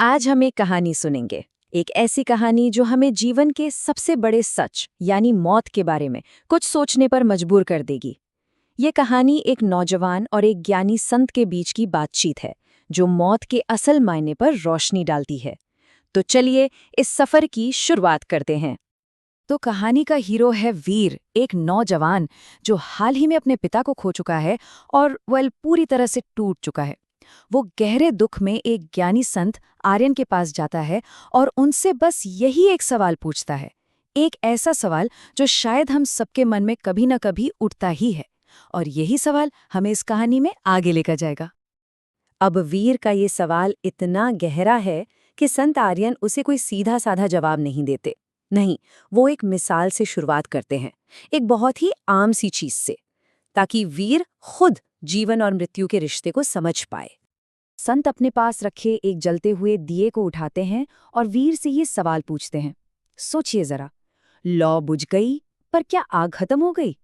आज हम एक कहानी सुनेंगे। एक ऐसी कहानी जो हमें जीवन के सबसे बड़े सच यानी मौत के बारे में कुछ सोचने पर मजबूर कर देगी। ये कहानी एक नौजवान और एक ज्ञानी संत के बीच की बातचीत है जो मौत के असल मायने पर रोशनी डालती है। तो चलिए इस सफर की शुरुआत करते हैं। तो कहानी का हीरो है वीर, एक नौजवान जो हाल ही में अपने पिता को खो चुका है और पूरी तरह से टूट चुका है। वो गहरे दुख में एक ज्ञानी संत आर्यन के पास जाता है और उनसे बस यही एक सवाल पूछता है। एक ऐसा सवाल जो शायद हम सबके मन में कभी न कभी उठता ही है, और यही सवाल हमें इस कहानी में आगे लेकर जाएगा। अब वीर का ये सवाल इतना गहरा है कि संत आर्यन उसे कोई सीधा साधा जवाब नहीं देते। नहीं, वो एक मिसाल से शुरुआत करते हैं, एक बहुत ही आम सी चीज से, ताकि वीर खुद जीवन और मृत्यु के रिश्ते को समझ पाए। संत अपने पास रखे एक जलते हुए दिए को उठाते हैं और वीर से ये सवाल पूछते हैं। सोचिए जरा, लौ बुझ गई, पर क्या आग खत्म हो गई?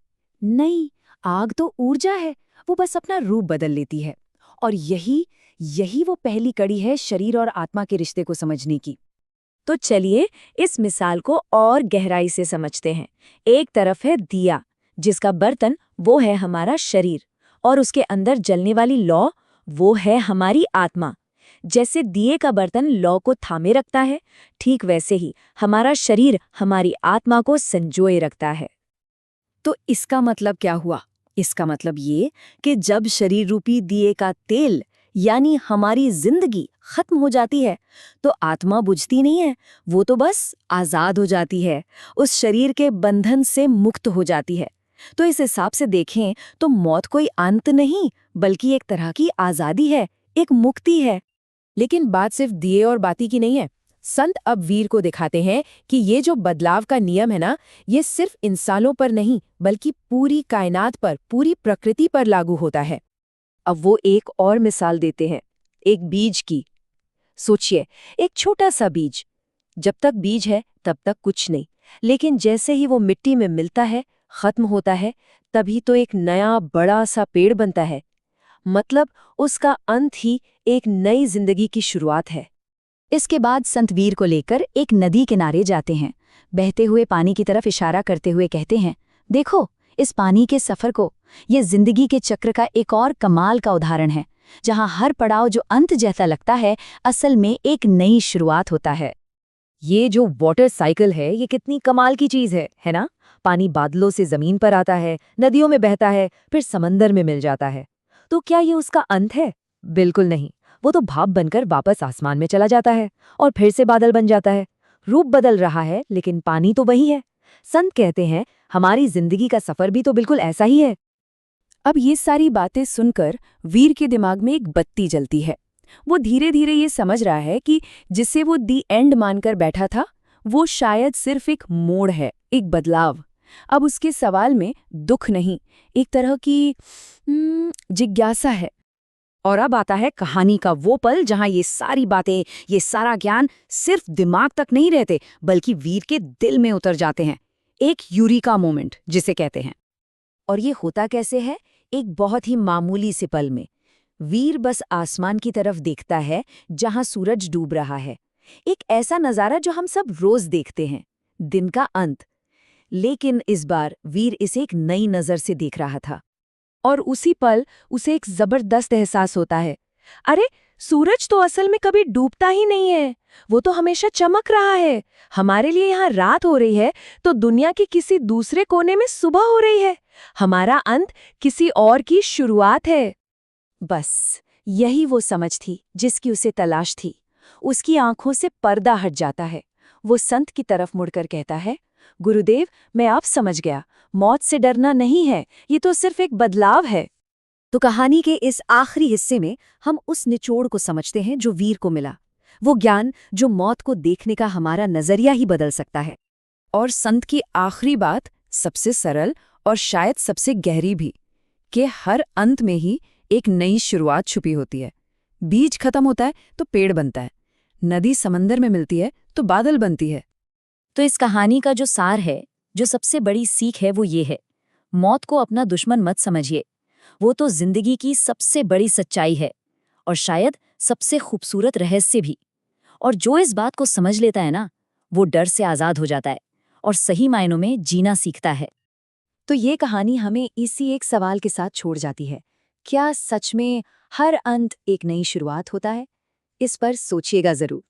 नहीं, आग तो ऊर्जा है, वो बस अपना रूप बदल लेती है। और यही वो पहली कड़ी है शरीर और आत्मा के रिश्ते को समझने की। तो चलिए इस मिसाल को और गहराई से समझते हैं। एक तरफ है दिया, जिसका बर्तन वो है हमारा शरीर, और उसके अंदर जलने वाली लौ वो है हमारी आत्मा। जैसे दिए का बर्तन लौ को थामे रखता है, ठीक वैसे ही हमारा शरीर हमारी आत्मा को संजोए रखता है। तो इसका मतलब क्या हुआ? इसका मतलब ये कि जब शरीर रूपी दिए का तेल यानी हमारी जिंदगी खत्म हो जाती है, तो आत्मा बुझती नहीं है, वो तो बस आजाद हो जाती है, उस शरीर के बंधन से मुक्त हो जाती है। तो इस हिसाब से देखें तो मौत कोई अंत नहीं, बल्कि एक तरह की आजादी है, एक मुक्ति है। लेकिन बात सिर्फ दिए और बाती की नहीं है। संत अब वीर को दिखाते हैं कि ये जो बदलाव का नियम है ना, ये सिर्फ इंसानों पर नहीं बल्कि पूरी कायनात पर, पूरी प्रकृति पर लागू होता है। अब वो एक और मिसाल देते हैं, एक बीज की। सोचिए, एक छोटा सा बीज, जब तक बीज है तब तक कुछ नहीं, लेकिन जैसे ही वो मिट्टी में मिलता है, खत्म होता है, तभी तो एक नया बड़ा सा पेड़ बनता है। मतलब उसका अंत ही एक नई जिंदगी की शुरुआत है। इसके बाद संत वीर को लेकर एक नदी किनारे जाते हैं। बहते हुए पानी की तरफ इशारा करते हुए कहते हैं, देखो इस पानी के सफर को, ये जिंदगी के चक्र का एक और कमाल का उदाहरण है, जहां हर पड़ाव जो अंत जैसा लगता है, असल में एक नई शुरुआत होता है। ये जो वाटर साइकिल है, ये कितनी कमाल की चीज है ना? पानी बादलों से जमीन पर आता है, नदियों में बहता है, फिर समंदर में मिल जाता है। तो क्या ये उसका अंत है? बिल्कुल नहीं। वो तो भाप बनकर वापस आसमान में चला जाता है और फिर से बादल बन जाता है। रूप बदल रहा है, लेकिन पानी तो वही है। संत कहते हैं, हमारी जिंदगी का सफर भी तो बिल्कुल ऐसा ही है। अब ये सारी बातें सुनकर वीर के दिमाग में एक बत्ती जलती है। वो धीरे धीरे ये समझ रहा है कि जिसे वो दी एंड मानकर बैठा था, वो शायद सिर्फ एक मोड़ है, एक बदलाव। अब उसके सवाल में दुख नहीं, एक तरह की जिज्ञासा है। और अब आता है कहानी का वो पल जहां ये सारी बातें, ये सारा ज्ञान सिर्फ दिमाग तक नहीं रहते, बल्कि वीर के दिल में उतर जाते हैं। एक यूरिका मोमेंट जिसे कहते हैं। और ये होता कैसे है? एक बहुत ही मामूली से पल में वीर बस आसमान की तरफ देखता है जहां सूरज डूब रहा है। एक ऐसा नजारा जो हम सब रोज देखते हैं, दिन का अंत। लेकिन इस बार वीर इसे एक नई नजर से देख रहा था। और उसी पल उसे एक जबरदस्त एहसास होता है, अरे सूरज तो असल में कभी डूबता ही नहीं है, वो तो हमेशा चमक रहा है। हमारे लिए यहाँ रात हो रही है तो दुनिया के किसी दूसरे कोने में सुबह हो रही है। हमारा अंत किसी और की शुरुआत है। बस यही वो समझ थी जिसकी उसे तलाश थी। उसकी आंखों से पर्दा हट जाता है। वो संत की तरफ मुड़कर कहता है, गुरुदेव, मैं अब समझ गया, मौत से डरना नहीं है, ये तो सिर्फ एक बदलाव है। तो कहानी के इस आखिरी हिस्से में हम उस निचोड़ को समझते हैं जो वीर को मिला, वो ज्ञान जो मौत को देखने का हमारा नजरिया ही बदल सकता है। और संत की आखिरी बात सबसे सरल और शायद सबसे गहरी भी, कि हर अंत में ही एक नई शुरुआत छुपी होती है। बीज खत्म होता है तो पेड़ बनता है, नदी समंदर में मिलती है तो बादल बनती है। तो इस कहानी का जो सार है, जो सबसे बड़ी सीख है, वो ये है, मौत को अपना दुश्मन मत समझिए। वो तो जिंदगी की सबसे बड़ी सच्चाई है, और शायद सबसे खूबसूरत रहस्य भी। और जो इस बात को समझ लेता है ना, वो डर से आज़ाद हो जाता है और सही मायनों में जीना सीखता है। तो ये कहानी हमें इसी एक सवाल के साथ छोड़ जाती है, क्या सच में हर अंत एक नई शुरुआत होता है? इस पर सोचिएगा ज़रूर।